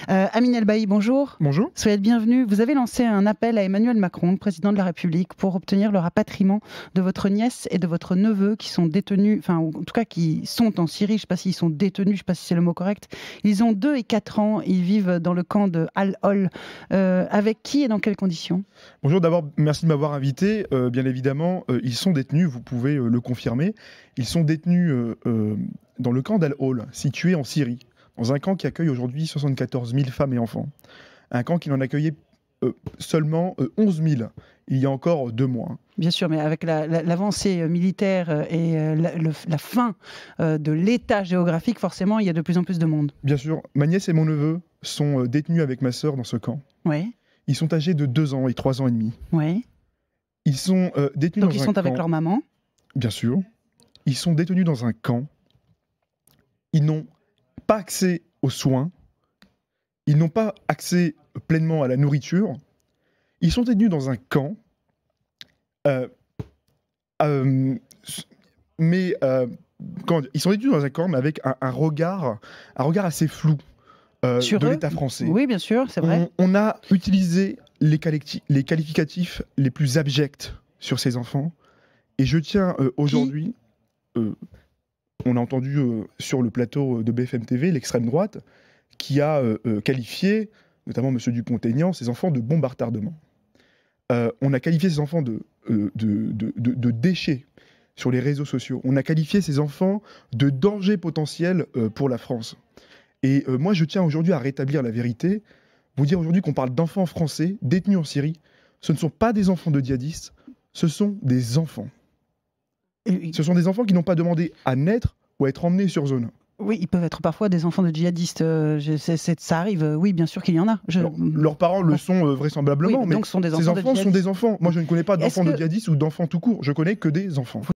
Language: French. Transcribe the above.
Amine Elbaï, bonjour. Bonjour. Soyez le bienvenu. Vous avez lancé un appel à Emmanuel Macron, président de la République, pour obtenir le rapatriement de votre nièce et de votre neveu qui sont détenus, enfin en tout cas qui sont en Syrie. Je ne sais pas s'ils sont détenus, je ne sais pas si c'est le mot correct. Ils ont 2 et 4 ans, ils vivent dans le camp de Al-Hol. Avec qui et dans quelles conditions? Bonjour, d'abord merci de m'avoir invité. Bien évidemment, ils sont détenus, vous pouvez le confirmer. Ils sont détenus dans le camp d'Al-Hol, situé en Syrie, dans un camp qui accueille aujourd'hui 74 000 femmes et enfants. Un camp qui n'en accueillait seulement 11 000 il y a encore 2 mois. Bien sûr, mais avec l'avancée militaire et la fin de l'état géographique, forcément, il y a de plus en plus de monde. Bien sûr, ma nièce et mon neveu sont détenus avec ma sœur dans ce camp. Oui. Ils sont âgés de 2 ans et 3 ans et demi. Oui. Ils sont détenus Donc dans ils un sont camp. avec leur maman. Bien sûr. Ils sont détenus dans un camp. Ils n'ont pas accès aux soins. Ils n'ont pas accès pleinement à la nourriture. Ils sont détenus dans un camp. Ils sont détenus dans un camp, mais avec un regard assez flou Sur de eux. l'État français. Oui, bien sûr, c'est vrai. On a utilisé les qualificatifs les plus abjects sur ces enfants. Et je tiens aujourd'hui, on a entendu sur le plateau de BFM TV l'extrême droite qui a qualifié, notamment M. Dupont-Aignan, ces enfants de bombes à retardement. On a qualifié ces enfants de déchets sur les réseaux sociaux. On a qualifié ces enfants de danger potentiel pour la France. Et moi, je tiens aujourd'hui à rétablir la vérité, vous dire aujourd'hui qu'on parle d'enfants français détenus en Syrie. Ce ne sont pas des enfants de djihadistes, ce sont des enfants. Ce sont des enfants qui n'ont pas demandé à naître ou à être emmenés sur zone. Oui, ils peuvent être parfois des enfants de djihadistes. Ça arrive, oui, bien sûr qu'il y en a. Leurs parents le sont vraisemblablement, oui, mais donc sont des ces enfants sont des enfants. Moi, je ne connais pas d'enfants de que... djihadistes ou d'enfants tout court. Je connais que des enfants.